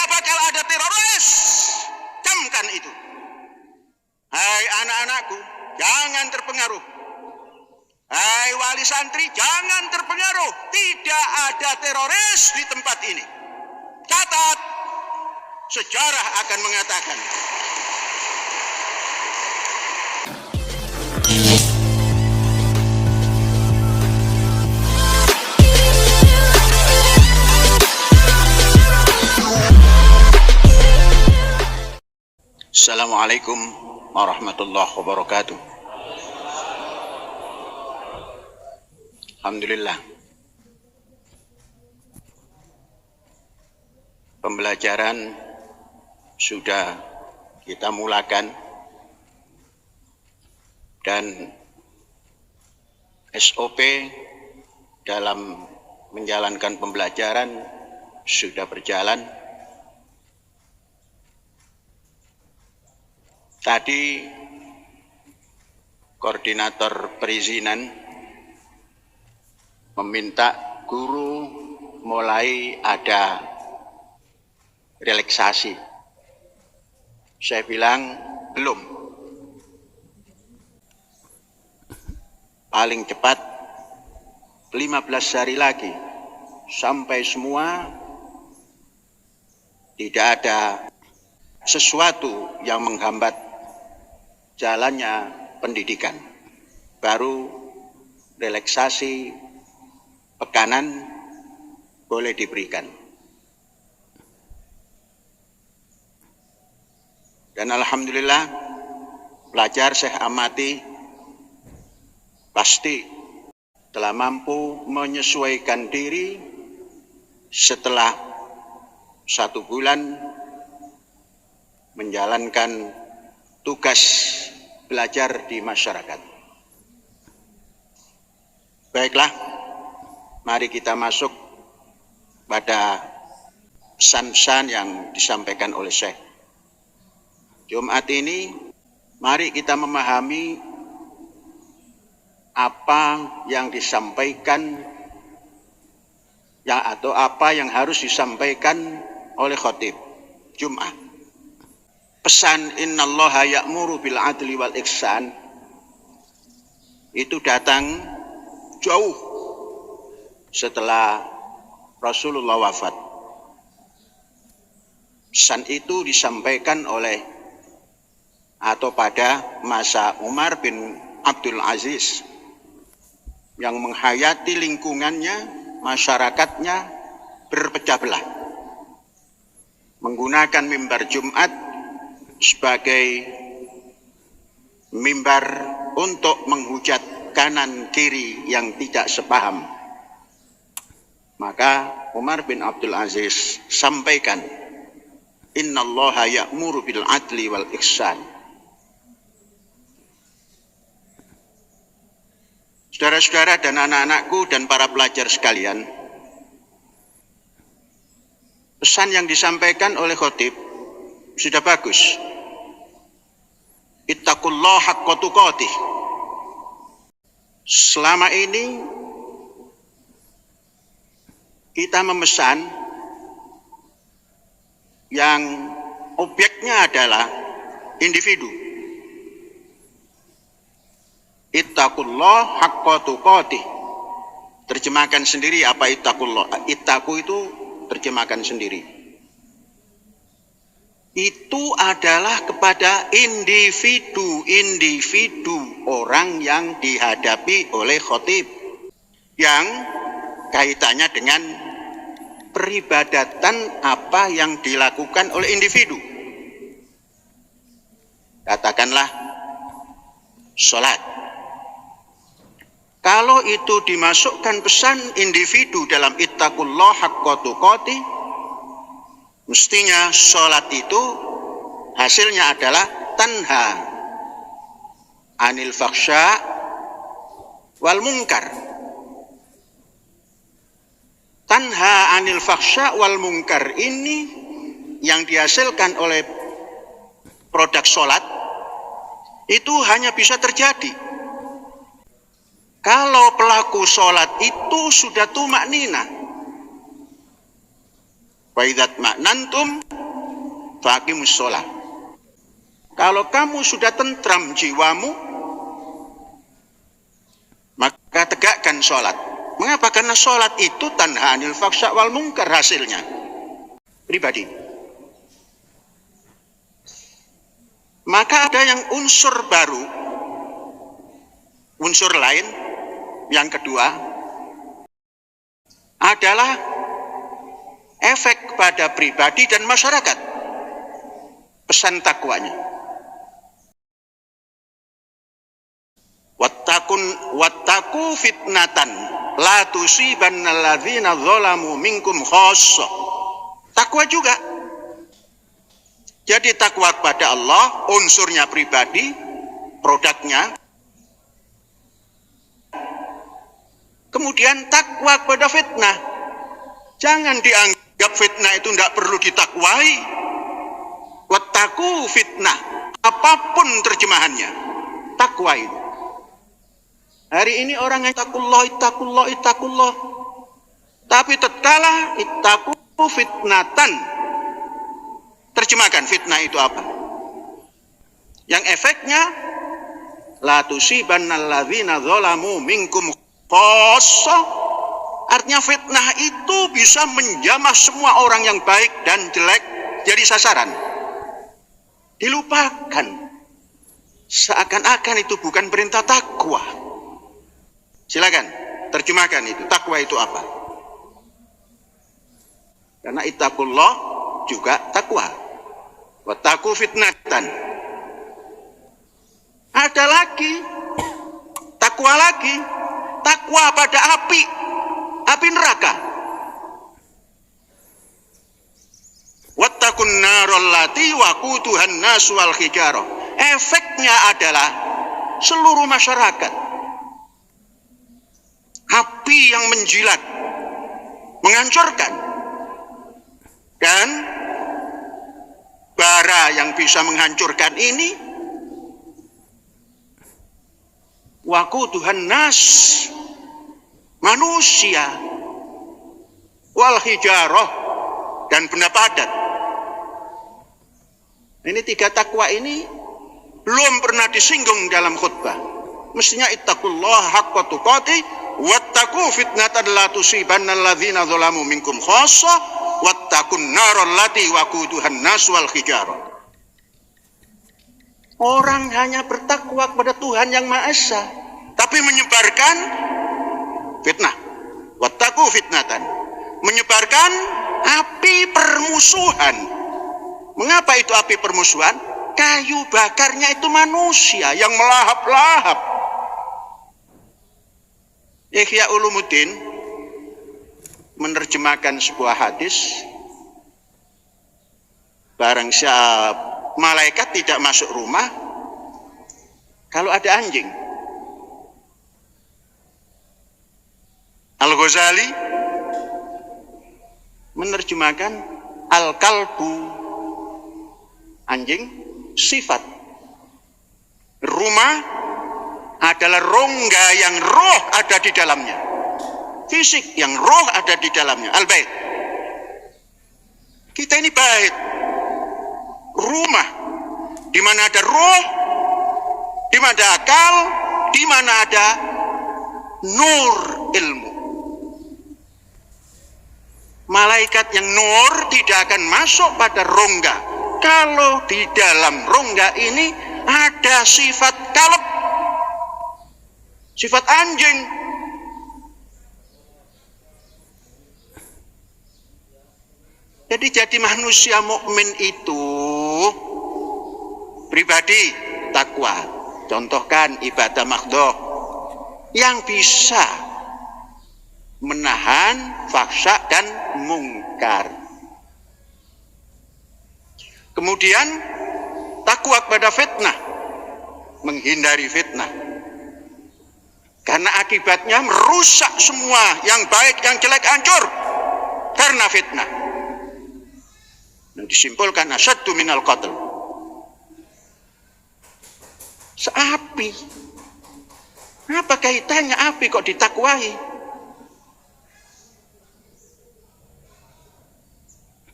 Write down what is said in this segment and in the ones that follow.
bakal ada teroris. Camkan itu. Hai anak-anakku, jangan terpengaruh. Hai wali santri, jangan terpengaruh. Tidak ada teroris di tempat ini. Catat, sejarah akan mengatakan. Assalamualaikum warahmatullahi wabarakatuh. Alhamdulillah. Pembelajaran sudah kita mulakan dan SOP dalam menjalankan pembelajaran sudah berjalan. Tadi koordinator perizinan meminta guru mulai ada relaksasi. Saya bilang belum. Paling cepat 15 hari lagi sampai semua tidak ada sesuatu yang menghambat jalannya pendidikan, baru relaksasi pekanan boleh diberikan. Dan alhamdulillah pelajar saya amati pasti telah mampu menyesuaikan diri setelah 1 bulan menjalankan tugas belajar di masyarakat. Baiklah, mari kita masuk pada pesan-pesan yang disampaikan oleh Syekh. Jumat ini, mari kita memahami apa yang disampaikan atau apa yang harus disampaikan oleh khotib Jumat. Pesan innallaha ya'muru bil adli wal ihsan itu datang jauh setelah Rasulullah wafat. Pesan itu disampaikan oleh atau pada masa Umar bin Abdul Aziz yang menghayati lingkungannya, masyarakatnya berpecah belah. Menggunakan mimbar Jumat sebagai mimbar untuk menghujat kanan kiri yang tidak sepaham. Maka Umar bin Abdul Aziz sampaikan, innallaha ya'muru bil adli wal ihsan. Saudara-saudara dan anak-anakku dan para pelajar sekalian, pesan yang disampaikan oleh khotib sudah bagus. Ittaqullah haqqa tuqatih. Selama ini kita memesan yang objeknya adalah individu. Ittaqullah haqqa tuqatih. Terjemahkan sendiri apa ittaqullah. Ittaqu itu terjemahkan sendiri. Itu adalah kepada individu orang yang dihadapi oleh khotib yang kaitannya dengan peribadatan apa yang dilakukan oleh individu. Katakanlah sholat. Kalau itu dimasukkan pesan individu dalam ittaqullah haqqa tuqatih, mestinya sholat itu hasilnya adalah tanha anil fakhsya wal munkar. Tanha anil fakhsya wal munkar ini yang dihasilkan oleh produk sholat itu hanya bisa terjadi kalau pelaku sholat itu sudah tumak ninah, Wa idzat ma'nantum faqimus shalah. Kalau kamu sudah tentram jiwamu, maka tegakkan sholat. Mengapa? Karena sholat itu tanha anil fahsya wal munkar hasilnya. Pribadi. Maka ada yang unsur baru, unsur lain, yang kedua adalah efek pada pribadi dan masyarakat. Pesan takwanya. Wattaku fitnatan la tusibannal ladzina zalamu minkum khassa. Takwa juga. Jadi takwa kepada Allah, unsurnya pribadi, produknya. Kemudian takwa kepada fitnah. Jangan dianggap fitnah itu tidak perlu ditakwai. Wattaku fitnah, apapun terjemahannya, takwa itu. Hari ini orang yang ittaqullah. Tapi tatkala ittaqu fitnatan. Terjemahkan fitnah itu apa? Yang efeknya la tusibannal ladzina zalamu minkum khassa. Artinya fitnah itu bisa menjamah semua orang yang baik dan jelek jadi sasaran. Dilupakan. Seakan-akan itu bukan perintah takwa. Silakan terjemahkan itu. Takwa itu apa? Karena ittaqullah juga takwa. Wattaqu fitnatan. Ada lagi takwa lagi. Takwa pada api neraka. Wattaqun narol lati waquduhan nas wal hijarah. Efeknya adalah seluruh masyarakat. Api yang menjilat, menghancurkan, dan bara yang bisa menghancurkan ini waquduhan nas, manusia, wal hijarah, dan benda padat. Ini tiga takwa ini belum pernah disinggung dalam khutbah. Mestinya ittaqullah haqqa tuqatih wattaqu fitnatan la tusibannal ladzina zalamu minkum khassa wattaqun naral lati waquduhan nas wal hijarah. Orang hanya bertakwa kepada Tuhan yang Maha Esa, tapi menyebarkan fitnah. Wattaqu fitnatan, menyebarkan api permusuhan. Mengapa itu api permusuhan? Kayu bakarnya itu manusia yang melahap-lahap. Ihya Ulumuddin menerjemahkan sebuah hadis, barang siapa malaikat tidak masuk rumah kalau ada anjing. Al-Ghazali menerjemahkan al-kalbu, anjing, sifat. Rumah adalah rongga yang roh ada di dalamnya. Fisik yang roh ada di dalamnya. Al-bait. Kita ini bait. Rumah. Di mana ada roh, di mana ada akal, di mana ada nur ilmu. Malaikat yang nur tidak akan masuk pada rongga. Kalau di dalam rongga ini ada sifat kalb, sifat anjing. Jadi manusia mukmin itu pribadi takwa. Contohkan ibadah mahdhah yang bisa menahan fahsya dan mungkar. Kemudian takwa kepada fitnah, menghindari fitnah. Karena akibatnya merusak semua yang baik, yang jelek hancur karena fitnah. Dan disimpulkan asyaddu minal qatl. Seapi. Apa kaitannya api kok ditakwai?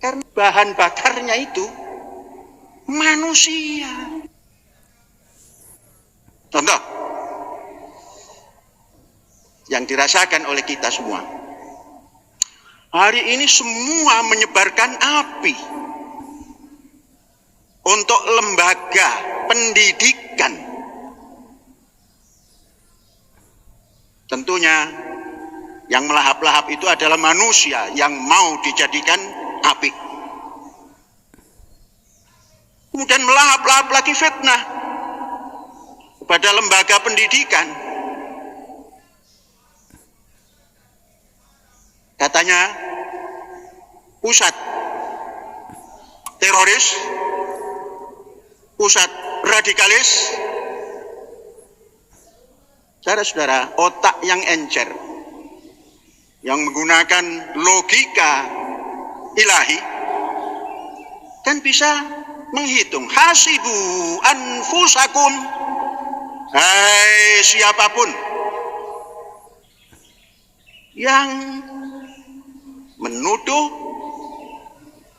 Karena bahan bakarnya itu manusia. Contoh yang dirasakan oleh kita semua. Hari ini semua menyebarkan api untuk lembaga pendidikan. Tentunya yang melahap-lahap itu adalah manusia yang mau dijadikan api. Kemudian melahap-lahap lagi fitnah kepada lembaga pendidikan. Katanya pusat teroris, pusat radikalis. Saudara-saudara, otak yang encer, yang menggunakan logika ilahi, kan bisa menghitung. Hasibu anfusakum, hai siapapun yang menuduh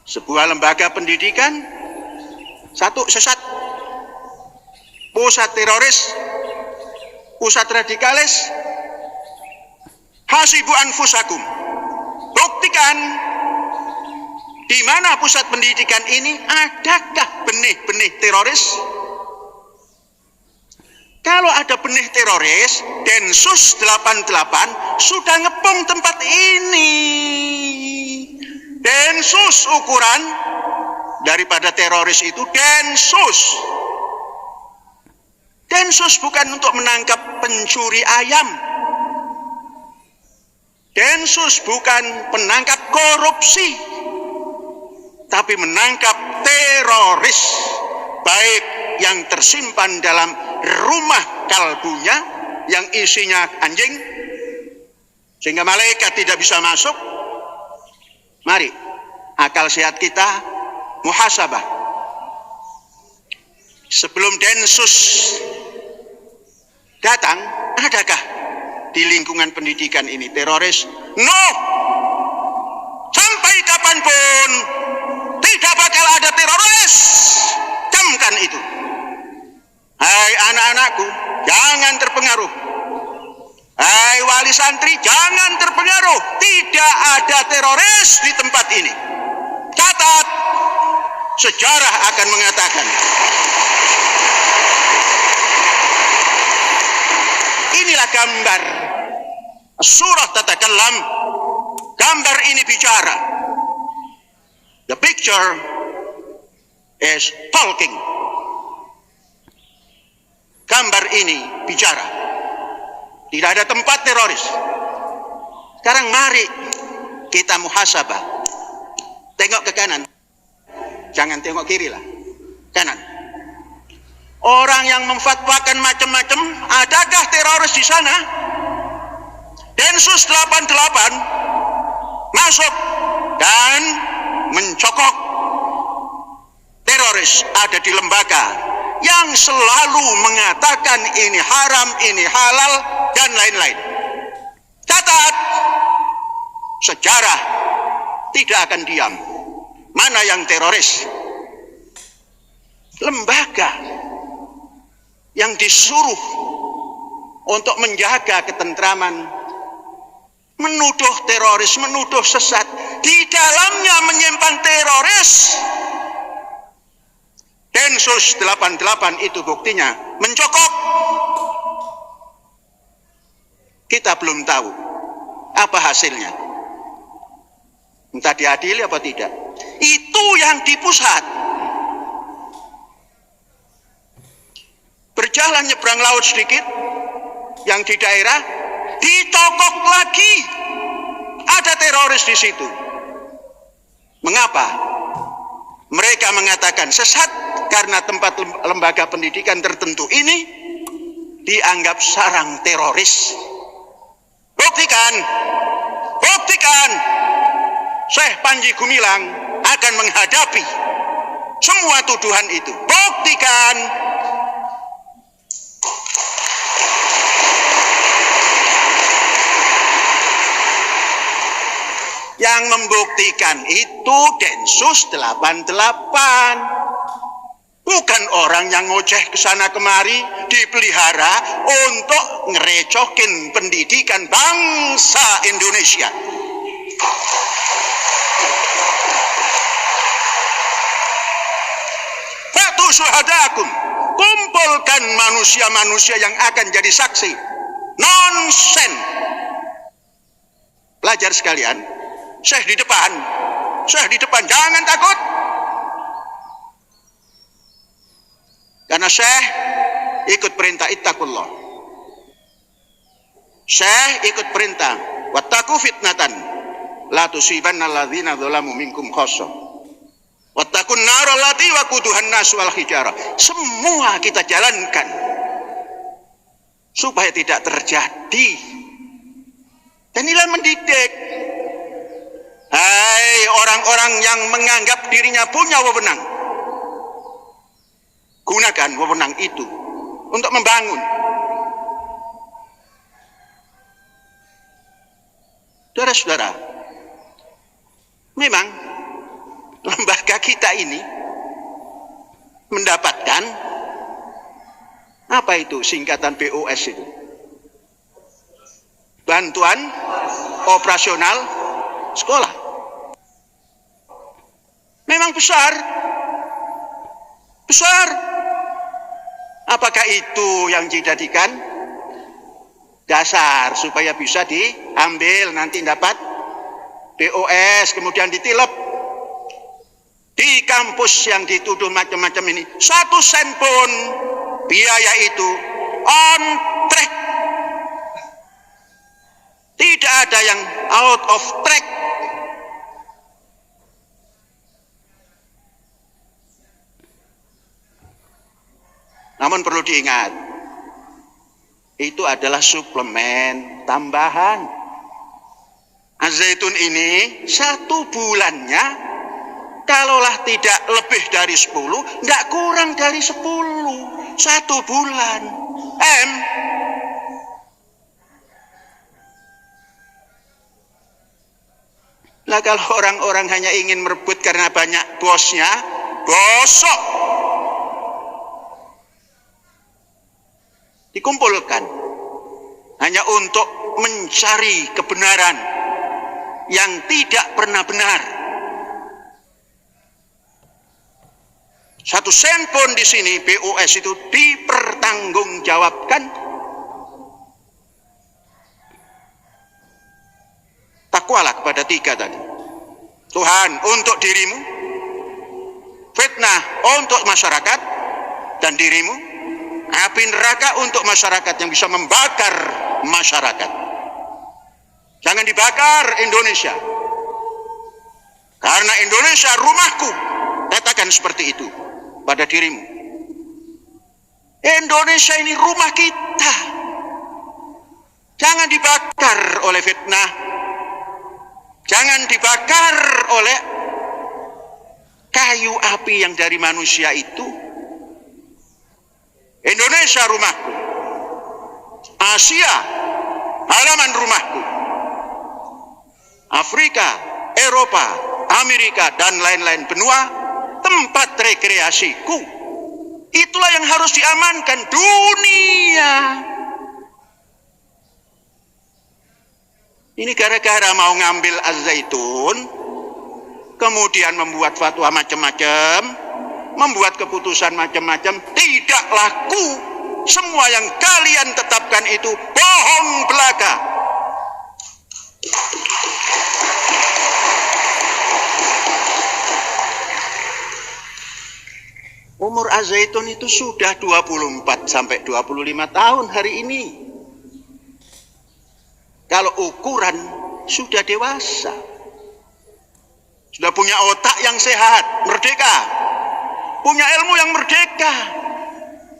sebuah lembaga pendidikan satu sesat, pusat teroris, pusat radikalis, hasibu anfusakum, buktikan di mana pusat pendidikan ini adakah benih-benih teroris. Kalau ada benih teroris, Densus 88 sudah ngepung tempat ini. Densus ukuran daripada teroris itu Densus. Densus bukan untuk menangkap pencuri ayam. Densus bukan penangkap korupsi, tapi menangkap teroris, baik yang tersimpan dalam rumah kalbunya yang isinya anjing sehingga malaikat tidak bisa masuk. Mari akal sehat kita muhasabah. Sebelum Densus datang, adakah di lingkungan pendidikan ini teroris? No! Sampai kapanpun tidak bakal ada teroris. Camkan itu. Hai anak-anakku, jangan terpengaruh. Hai wali santri, jangan terpengaruh. Tidak ada teroris di tempat ini. Catat, sejarah akan mengatakan. Inilah gambar. Surah tatakallam. Gambar ini bicara. The picture is talking. Gambar ini bicara. Tidak ada tempat teroris. Sekarang mari kita muhasabah. Tengok ke kanan. Jangan tengok kiri lah. Kanan. Orang yang memfatwakan macam-macam, adakah teroris di sana? Densus 88 masuk dan mencokok. Teroris ada di lembaga yang selalu mengatakan ini haram, ini halal, dan lain-lain. Catat, sejarah tidak akan diam. Mana yang teroris? Lembaga yang disuruh untuk menjaga ketentraman, menuduh teroris, menuduh sesat, di dalamnya menyimpan teroris. Densus 88 itu buktinya mencokok. Kita belum tahu apa hasilnya. Entah diadili apa tidak. Itu yang di pusat. Berjalan nyebrang laut sedikit, yang di daerah dicokok lagi. Ada teroris di situ. Mengapa? Mereka mengatakan sesat karena tempat lembaga pendidikan tertentu ini dianggap sarang teroris. Buktikan, buktikan. Syekh Panji Gumilang akan menghadapi semua tuduhan itu. Buktikan. Yang membuktikan itu Densus 88. Bukan orang yang ngoceh ke sana kemari dipelihara untuk ngerecokin pendidikan bangsa Indonesia. Fatu syuhadakum, kumpulkan manusia-manusia yang akan jadi saksi. Nonsen. Pelajar sekalian, Syekh di depan, jangan takut. Karena Syekh ikut perintah ittaqullah. Syekh ikut perintah wattaqu fitnatan la tusibanna alladzina dzalamu minkum khassah. Wattaqun nar allati waquduhan nas wal hijarah. Semua kita jalankan supaya tidak terjadi. Dan inilah mendidik. Hai orang-orang yang menganggap dirinya punya wewenang, gunakan wewenang itu untuk membangun. Saudara-saudara, memang lembaga kita ini mendapatkan apa itu singkatan BOS itu? Bantuan operasional sekolah. Memang besar. Apakah itu yang dijadikan dasar supaya bisa diambil nanti dapat BOS kemudian ditilep di kampus yang dituduh macam-macam ini? 1 sen pun biaya itu on track, tidak ada yang out of track. Namun perlu diingat, itu adalah suplemen tambahan. Az-Zaitun ini 1 bulannya kalaulah tidak lebih dari 10, nggak kurang dari 10. 1 bulan. Nah kalau orang-orang hanya ingin merebut karena banyak bosnya, bosok. Dikumpulkan hanya untuk mencari kebenaran yang tidak pernah benar. 1 sen pun di sini BOS itu dipertanggungjawabkan. Takwalah kepada 3 tadi. Tuhan untuk dirimu, fitnah untuk masyarakat, dan dirimu api neraka untuk masyarakat yang bisa membakar masyarakat. Jangan dibakar Indonesia. Karena Indonesia rumahku. Katakan seperti itu pada dirimu. Indonesia ini rumah kita. Jangan dibakar oleh fitnah. Jangan dibakar oleh kayu api yang dari manusia itu. Indonesia rumahku, Asia halaman rumahku, Afrika, Eropa, Amerika, dan lain-lain benua tempat rekreasiku. Itulah yang harus diamankan dunia. Ini gara-gara mau ngambil Az-Zaitun, kemudian membuat fatwa macam-macam, membuat keputusan macam-macam, tidak laku. Semua yang kalian tetapkan itu bohong belaka. Umur Az-Zaitun itu sudah 24 sampai 25 tahun hari ini. Kalau ukuran sudah dewasa, sudah punya otak yang sehat, merdeka, punya ilmu yang merdeka,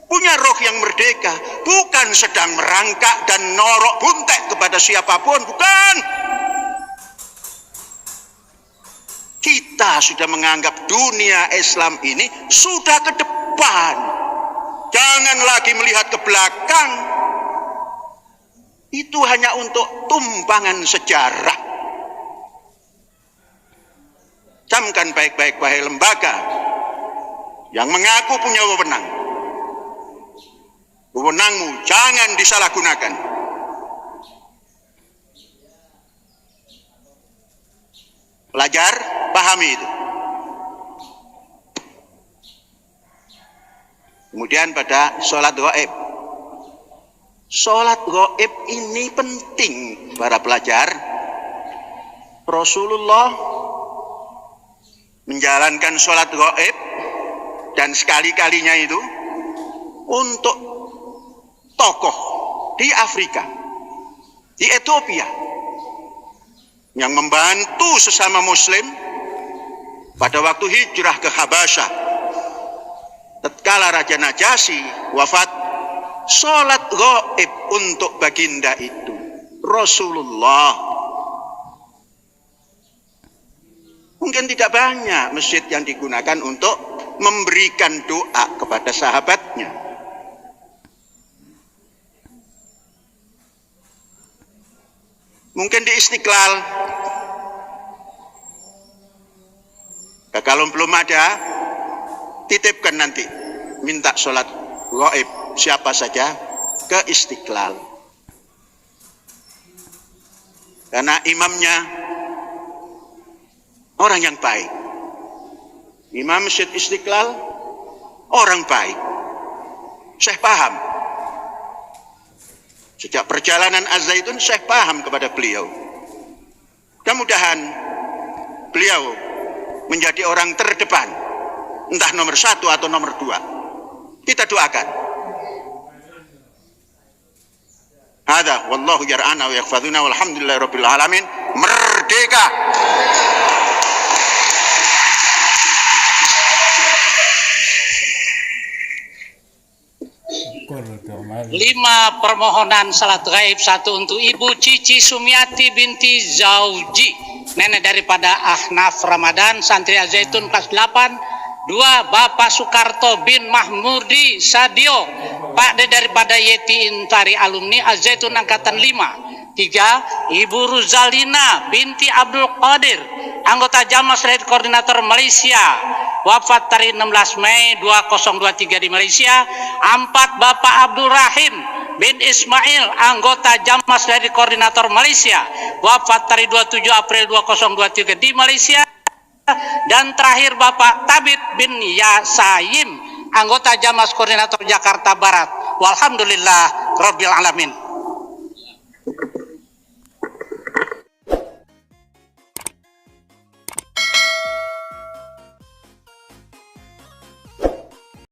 punya roh yang merdeka, bukan sedang merangkak dan norok buntek kepada siapapun, bukan. Kita sudah menganggap dunia Islam ini sudah ke depan, jangan lagi melihat ke belakang. Itu hanya untuk tumpangan sejarah. Camkan baik-baik wahai lembaga yang mengaku punya wewenang. Wewenangmu jangan disalahgunakan. Pelajar, pahami itu. Kemudian pada sholat gaib. Sholat gaib ini penting para pelajar. Rasulullah menjalankan sholat gaib dan sekali-kalinya itu untuk tokoh di Afrika, di Ethiopia yang membantu sesama muslim pada waktu hijrah ke Habasyah. Tatkala Raja Najasyi wafat, sholat gaib untuk baginda itu Rasulullah. Mungkin tidak banyak masjid yang digunakan untuk memberikan doa kepada sahabatnya. Mungkin di Istiqlal. Kalau belum ada, titipkan nanti, minta sholat gaib siapa saja ke Istiqlal. Karena imamnya orang yang baik. Imam Masjid Istiqlal orang baik. Saya paham. Sejak perjalanan Az-Zaitun saya paham kepada beliau. Mudah-mudahan beliau menjadi orang terdepan, entah nomor 1 atau nomor 2. Kita doakan. Hada wallahu yar'ana wa yaghfaduna walhamdulillahirabbil alamin. Merdeka. Lima permohonan salat gaib. 1 untuk Ibu Cici Sumiati binti Zauji, nenek daripada Ahnaf Ramadan, santri Az-Zaitun kelas 8. 2 Bapak Soekarto bin Mahmudi Sadio, Pakde daripada Yeti Intari alumni Az-Zaitun angkatan 5. 3 Ibu Ruzalina binti Abdul Qadir, anggota Jamaah Selain Koordinator Malaysia, wafat hari 16 Mei 2023 di Malaysia. 4 Bapak Abdul Rahim bin Ismail, anggota Jamaah Selain Koordinator Malaysia, wafat hari 27 April 2023 di Malaysia. Dan terakhir Bapak Tabib bin Yasayim, anggota Jamaah Koordinator Jakarta Barat. Walhamdulillah Rabbil Alamin.